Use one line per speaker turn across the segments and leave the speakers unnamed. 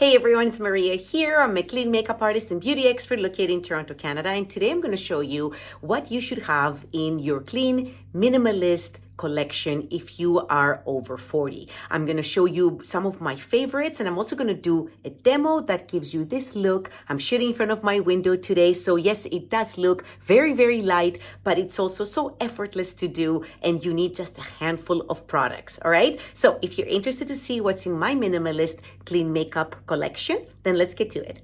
Hey everyone, it's Maria here. I'm a clean makeup artist and beauty expert located in Toronto, Canada. And today I'm going to show you what you should have in your clean minimalist collection if you are over 40. I'm going to show you some of my favorites, and I'm also going to do a demo that gives you this look. I'm shooting in front of my window today. So yes, it does look very, very light, but it's also so effortless to do, and you need just a handful of products. All right. So if you're interested to see what's in my minimalist clean makeup collection, then let's get to it.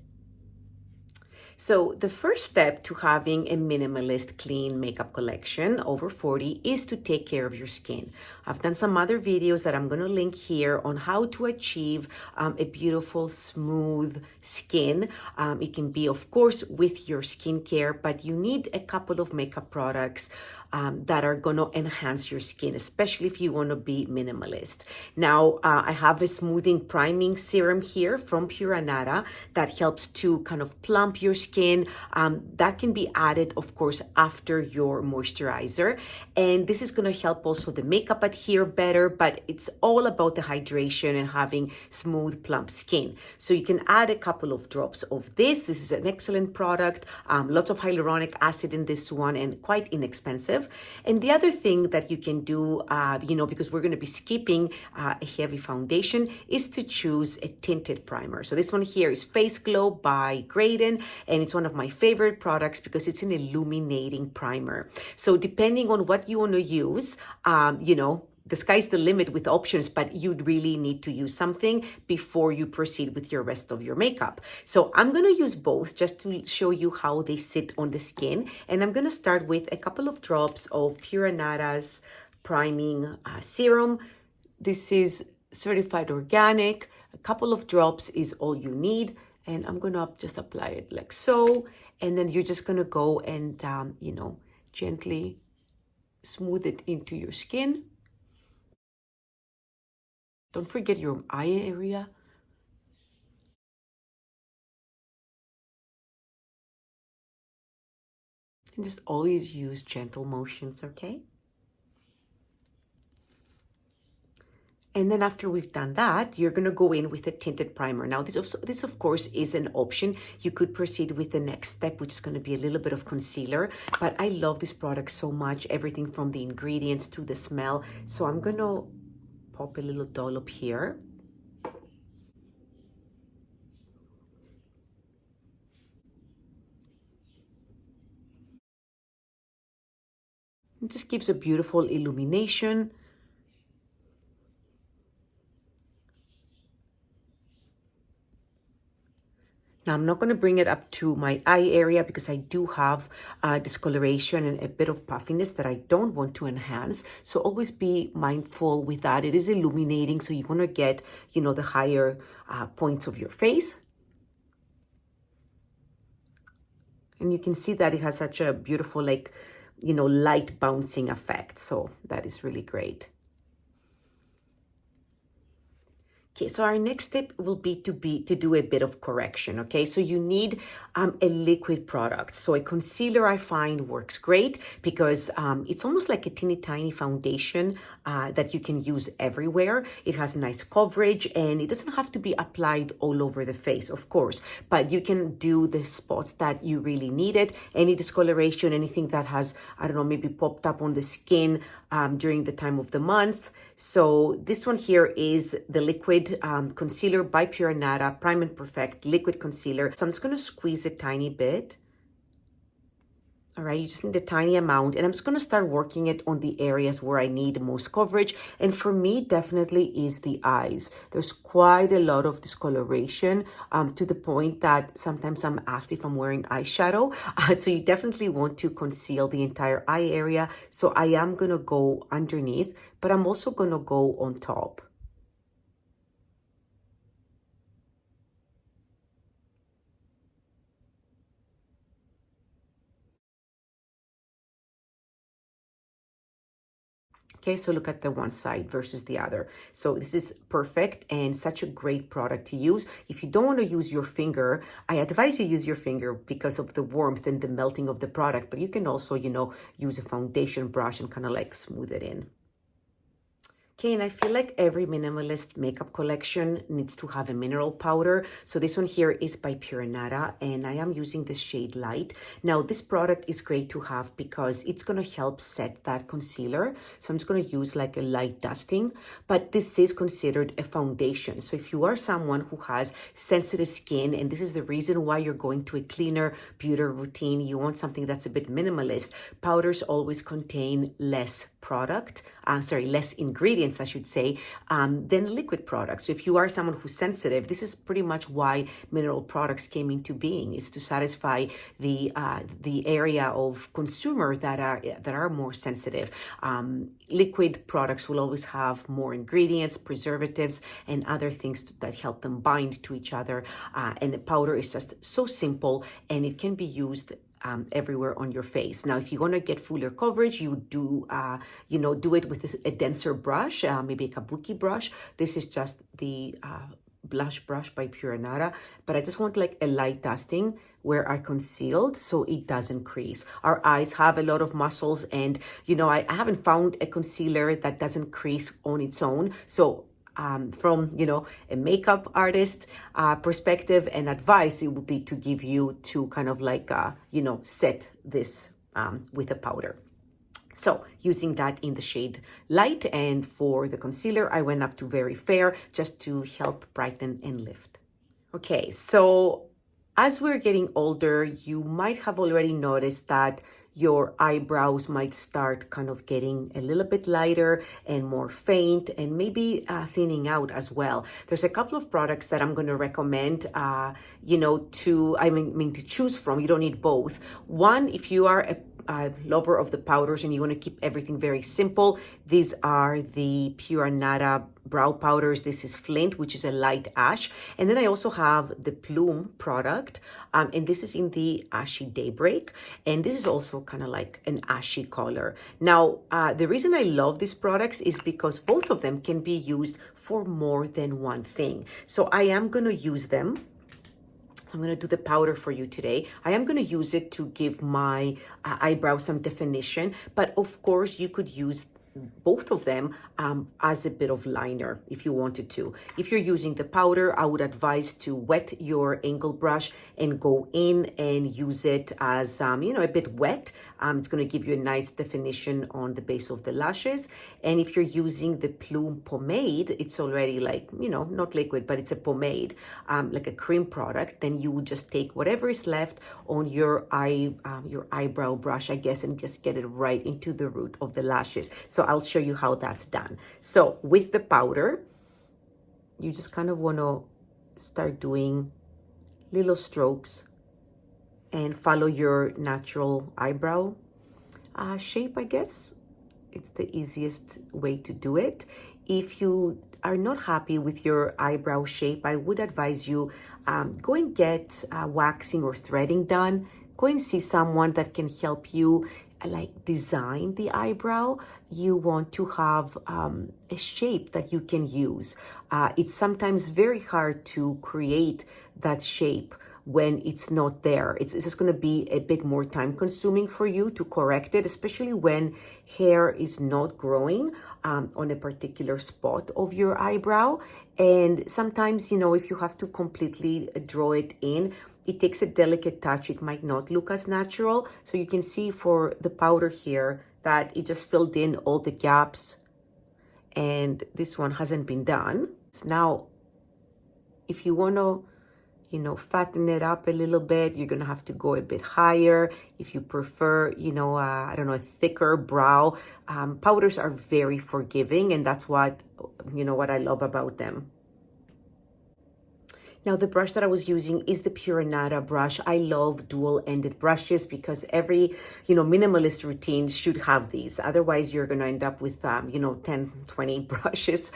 So the first step to having a minimalist clean makeup collection over 40 is to take care of your skin. I've done some other videos that I'm going to link here on how to achieve a beautiful, smooth skin. It can be, of course, with your skincare, but you need a couple of makeup products that are going to enhance your skin, especially if you want to be minimalist. Now, I have a smoothing priming serum here from Pura Nara that helps to kind of plump your skin. That can be added, of course, after your moisturizer. And this is going to help also the makeup adhere better, but it's all about the hydration and having smooth, plump skin. So you can add a couple of drops of this. This is an excellent product. Lots of hyaluronic acid in this one and quite inexpensive. And the other thing that you can do, because we're going to be skipping a heavy foundation, is to choose a tinted primer. So this one here is Face Glow by Graydon, and it's one of my favorite products because it's an illuminating primer. So depending on what you want to use, the sky's the limit with options, but you'd really need to use something before you proceed with your rest of your makeup. So I'm going to use both just to show you how they sit on the skin. And I'm going to start with a couple of drops of Pura Nara's priming serum. This is certified organic. A couple of drops is all you need. And I'm going to just apply it like so. And then you're just going to go and, gently smooth it into your skin. Don't forget your eye area. And just always use gentle motions, okay? And then after we've done that, you're going to go in with a tinted primer. Now, this of course is an option. You could proceed with the next step, which is going to be a little bit of concealer. But I love this product so much, everything from the ingredients to the smell. So I'm going to pop a little dollop here. It just gives a beautiful illumination. Now, I'm not going to bring it up to my eye area because I do have discoloration and a bit of puffiness that I don't want to enhance. So always be mindful with that. It is illuminating, so you want to get, the higher points of your face. And you can see that it has such a beautiful, light bouncing effect. So that is really great. Okay, so our next step will be to do a bit of correction, okay? So you need a liquid product. So a concealer I find works great because it's almost like a teeny tiny foundation that you can use everywhere. It has nice coverage and it doesn't have to be applied all over the face, of course, but you can do the spots that you really need it. Any discoloration, anything that has, maybe popped up on the skin during the time of the month. So this one here is the liquid concealer by Pura Nara, Prime and Perfect Liquid Concealer. So I'm just going to squeeze a tiny bit. All right, you just need a tiny amount. And I'm just going to start working it on the areas where I need most coverage. And for me, definitely is the eyes. There's quite a lot of discoloration to the point that sometimes I'm asked if I'm wearing eyeshadow. So you definitely want to conceal the entire eye area. So I am going to go underneath, but I'm also going to go on top. Okay, so look at the one side versus the other. So this is perfect and such a great product to use. If you don't want to use your finger, I advise you use your finger because of the warmth and the melting of the product, but you can also, use a foundation brush and kind of like smooth it in. Okay, and I feel like every minimalist makeup collection needs to have a mineral powder. So this one here is by Pure Nada, and I am using the shade Light. Now, this product is great to have because it's going to help set that concealer. So I'm just going to use like a light dusting, but this is considered a foundation. So if you are someone who has sensitive skin, and this is the reason why you're going to a cleaner beauty routine, you want something that's a bit minimalist, powders always contain less less ingredients, I should say, than liquid products. So if you are someone who's sensitive, this is pretty much why mineral products came into being, is to satisfy the area of consumer that are more sensitive. Liquid products will always have more ingredients, preservatives, and other things that help them bind to each other. And the powder is just so simple, and it can be used everywhere on your face. Now, if you want to get fuller coverage, you do, do it with a denser brush, maybe a kabuki brush. This is just the blush brush by Pure Nada, but I just want like a light dusting where I concealed so it doesn't crease. Our eyes have a lot of muscles, and I haven't found a concealer that doesn't crease on its own. So from a makeup artist perspective and advice, it would be to give you to kind of like set this with a powder. So using that in the shade Light, and for the concealer I went up to Very Fair just to help brighten and lift. Okay, so as we're getting older, you might have already noticed that your eyebrows might start kind of getting a little bit lighter and more faint, and maybe thinning out as well. There's a couple of products that I'm going to recommend, to choose from. You don't need both. One, if you are a lover of the powders and you want to keep everything very simple, these are the Pure Nada brow powders. This is Flint, which is a light ash. And then I also have the Plume product, and this is in the Ashy Daybreak. And this is also kind of like an ashy color. Now, the reason I love these products is because both of them can be used for more than one thing. So I am going to use them. I'm going to do the powder for you today. I am going to use it to give my eyebrows some definition, but of course you could use both of them as a bit of liner if you wanted to. If you're using the powder, I would advise to wet your angle brush and go in and use it as, a bit wet. It's going to give you a nice definition on the base of the lashes. And if you're using the Plume pomade, it's already like, not liquid, but it's a pomade, like a cream product. Then you would just take whatever is left on your eyebrow brush, I guess, and just get it right into the root of the lashes. So I'll show you how that's done. So with the powder, you just kind of want to start doing little strokes and follow your natural eyebrow shape, I guess. It's the easiest way to do it. If you are not happy with your eyebrow shape, I would advise you go and get waxing or threading done. Go and see someone that can help you like design the eyebrow. You want to have a shape that you can use. It's sometimes very hard to create that shape when it's not there. It's just going to be a bit more time consuming for you to correct it, especially when hair is not growing on a particular spot of your eyebrow. And sometimes, if you have to completely draw it in, it takes a delicate touch. It might not look as natural. So you can see for the powder here that it just filled in all the gaps, and this one hasn't been done. So now, if you want to, fatten it up a little bit, you're going to have to go a bit higher. If you prefer, a thicker brow, powders are very forgiving, and that's what I love about them. Now, the brush that I was using is the Pure Nada brush. I love dual-ended brushes because every, minimalist routine should have these. Otherwise, you're going to end up with, 10, 20 brushes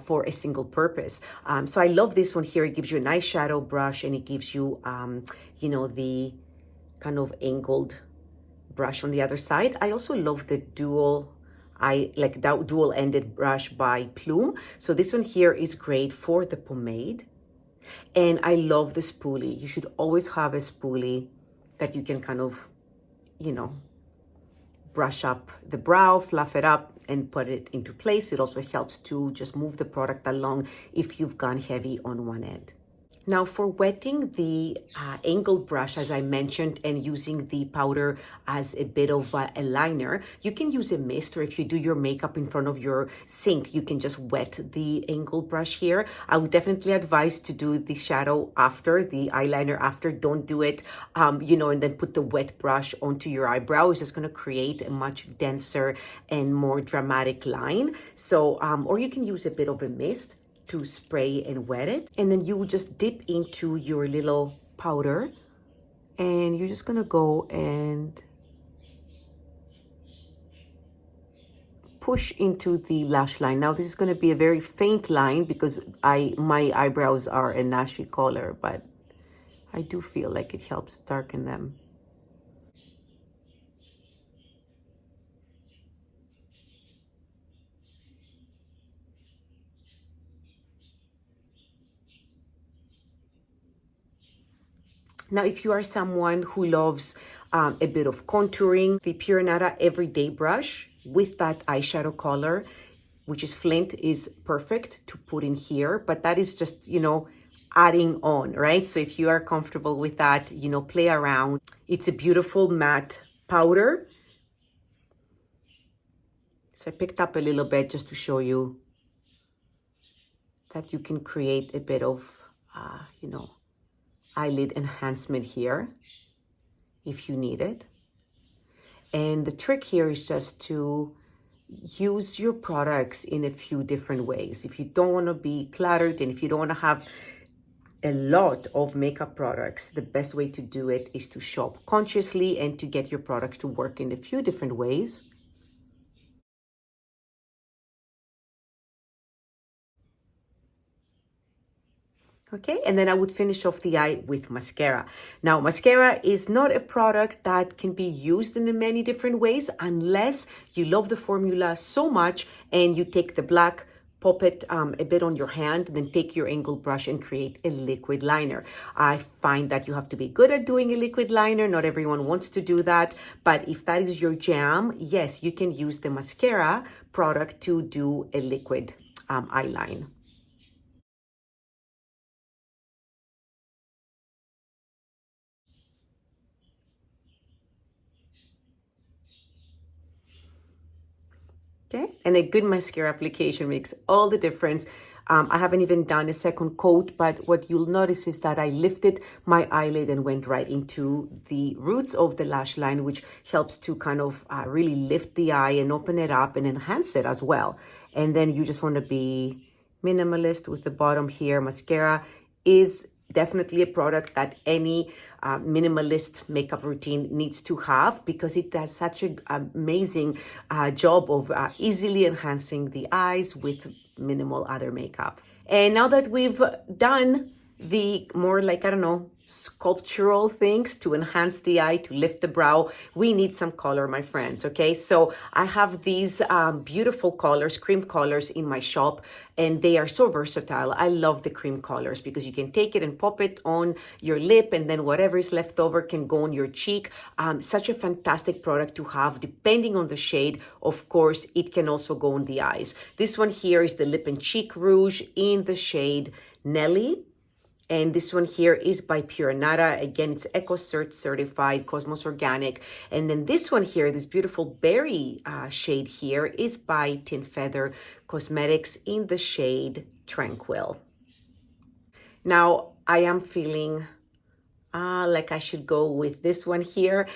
for a single purpose. So I love this one here. It gives you a nice shadow brush, and it gives you, the kind of angled brush on the other side. I also love the dual-ended brush by Plume. So this one here is great for the pomade. And I love the spoolie. You should always have a spoolie that you can kind of, brush up the brow, fluff it up. and put it into place. It also helps to just move the product along if you've gone heavy on one end. Now for wetting the angled brush, as I mentioned, and using the powder as a bit of a liner, you can use a mist, or if you do your makeup in front of your sink, you can just wet the angled brush here. I would definitely advise to do the shadow after, the eyeliner after. Don't do it, you know, and then put the wet brush onto your eyebrow. It's just going to create a much denser and more dramatic line. So, or you can use a bit of a mist to spray and wet it, and then you will just dip into your little powder, and you're just gonna go and push into the lash line. Now this is going to be a very faint line because my eyebrows are a nashy color, but I do feel like it helps darken them. Now, if you are someone who loves a bit of contouring, the Pure Nata Everyday Brush with that eyeshadow color, which is Flint, is perfect to put in here. But that is just, you know, adding on, right? So if you are comfortable with that, you know, play around. It's a beautiful matte powder. So I picked up a little bit just to show you that you can create a bit of, you know, eyelid enhancement here if you need it. And the trick here is just to use your products in a few different ways. If you don't want to be cluttered and if you don't want to have a lot of makeup products, the best way to do it is to shop consciously and to get your products to work in a few different ways. Okay, and then I would finish off the eye with mascara. Now, mascara is not a product that can be used in many different ways unless you love the formula so much and you take the black, pop it a bit on your hand, then take your angled brush and create a liquid liner. I find that you have to be good at doing a liquid liner. Not everyone wants to do that, but if that is your jam, yes, you can use the mascara product to do a liquid eyeline. Okay, and a good mascara application makes all the difference. I haven't even done a second coat, but what you'll notice is that I lifted my eyelid and went right into the roots of the lash line, which helps to kind of really lift the eye and open it up and enhance it as well. And then you just want to be minimalist with the bottom here. Mascara is definitely a product that any minimalist makeup routine needs to have because it does such an amazing job of easily enhancing the eyes with minimal other makeup. And now that we've done the more like, I don't know, sculptural things to enhance the eye, to lift the brow, we need some color, my friends, okay? So I have these beautiful colors, cream colors in my shop, and they are so versatile. I love the cream colors because you can take it and pop it on your lip, and then whatever is left over can go on your cheek. Such a fantastic product to have, depending on the shade. Of course, it can also go on the eyes. This one here is the Lip and Cheek Rouge in the shade Nelly. And this one here is by Pure Nata. Again, it's EcoCert certified, Cosmos Organic. And then this one here, this beautiful berry shade here is by Tin Feather Cosmetics in the shade Tranquil. Now, I am feeling like I should go with this one here.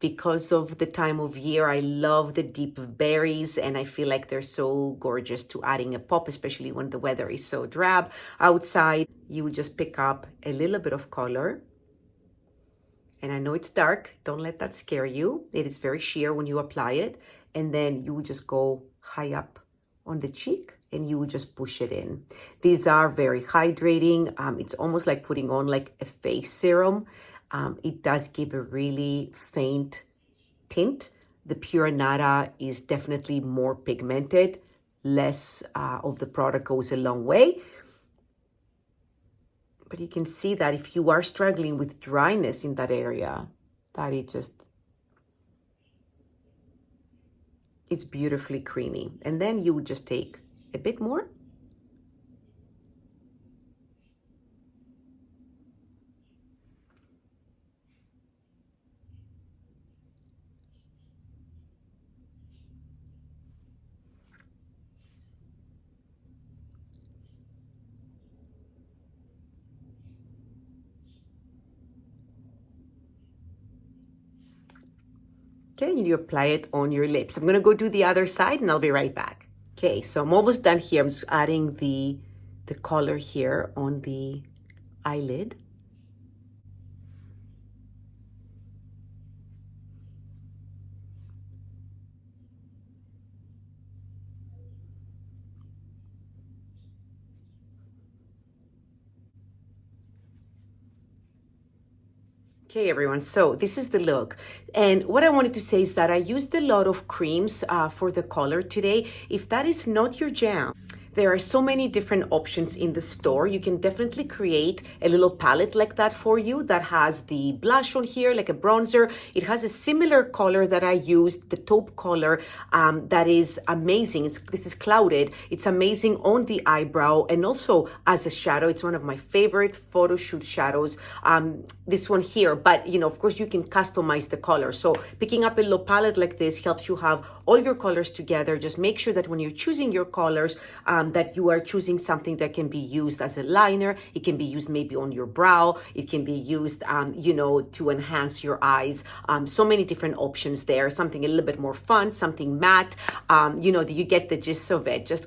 Because of the time of year, I love the deep berries and I feel like they're so gorgeous to adding a pop, especially when the weather is so drab outside. You would just pick up a little bit of color. And I know it's dark, don't let that scare you. It is very sheer when you apply it. And then you would just go high up on the cheek and you would just push it in. These are very hydrating. It's almost like putting on like a face serum. It does give a really faint tint. The Pure Nata is definitely more pigmented. Less of the product goes a long way. But you can see that if you are struggling with dryness in that area, that it It's beautifully creamy. And then you would just take a bit more. Okay, and you apply it on your lips. I'm gonna go do the other side and I'll be right back. Okay, so I'm almost done here. I'm just adding the color here on the eyelid. Okay, everyone, so this is the look. And what I wanted to say is that I used a lot of creams for the color today. If that is not your jam, there are so many different options in the store. You can definitely create a little palette like that for you that has the blush on here, like a bronzer. It has a similar color that I used, the taupe color, that is amazing. This is clouded. It's amazing on the eyebrow and also as a shadow. It's one of my favorite photo shoot shadows, this one here. But, you know, of course, you can customize the color. So picking up a little palette like this helps you have all your colors together. Just make sure that when you're choosing your colors, that you are choosing something that can be used as a liner. It can be used maybe on your brow. It can be used, you know, to enhance your eyes. So many different options there. Something a little bit more fun, something matte. You know, you get the gist of it. Just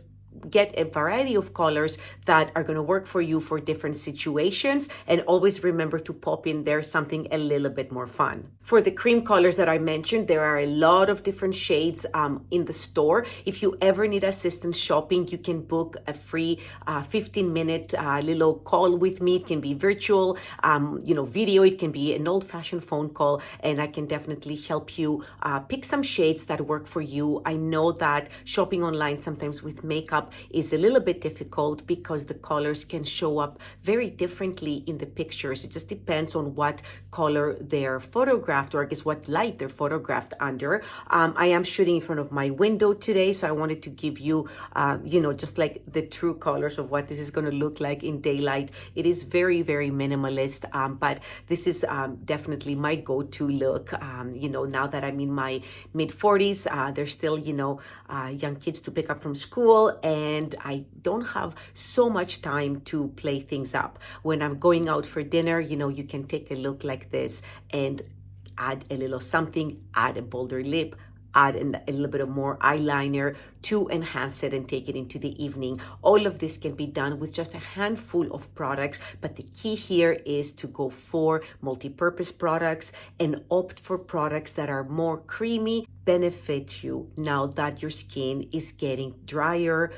get a variety of colors that are going to work for you for different situations, and always remember to pop in there something a little bit more fun. For the cream colors that I mentioned, there are a lot of different shades in the store. If you ever need assistance shopping, you can book a free 15-minute little call with me. It can be virtual, you know, video. It can be an old-fashioned phone call, and I can definitely help you pick some shades that work for you. I know that shopping online sometimes with makeup is a little bit difficult because the colors can show up very differently in the pictures. It just depends on what color they're photographed, or I guess what light they're photographed under. I am shooting in front of my window today, so I wanted to give you, you know, just like the true colors of what this is going to look like in daylight. It is very, very minimalist, but this is definitely my go-to look. You know, now that I'm in my mid-40s, there's still, you know, young kids to pick up from school, and I don't have so much time to play things up. When I'm going out for dinner, you know, you can take a look like this and add a little something, add a bolder lip, add a little bit of more eyeliner to enhance it and take it into the evening. All of this can be done with just a handful of products, but the key here is to go for multi-purpose products and opt for products that are more creamy, benefit you now that your skin is getting drier,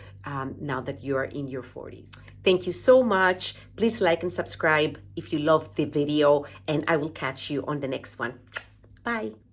now that you are in your 40s. Thank you so much. Please like and subscribe if you loved the video, and I will catch you on the next one. Bye.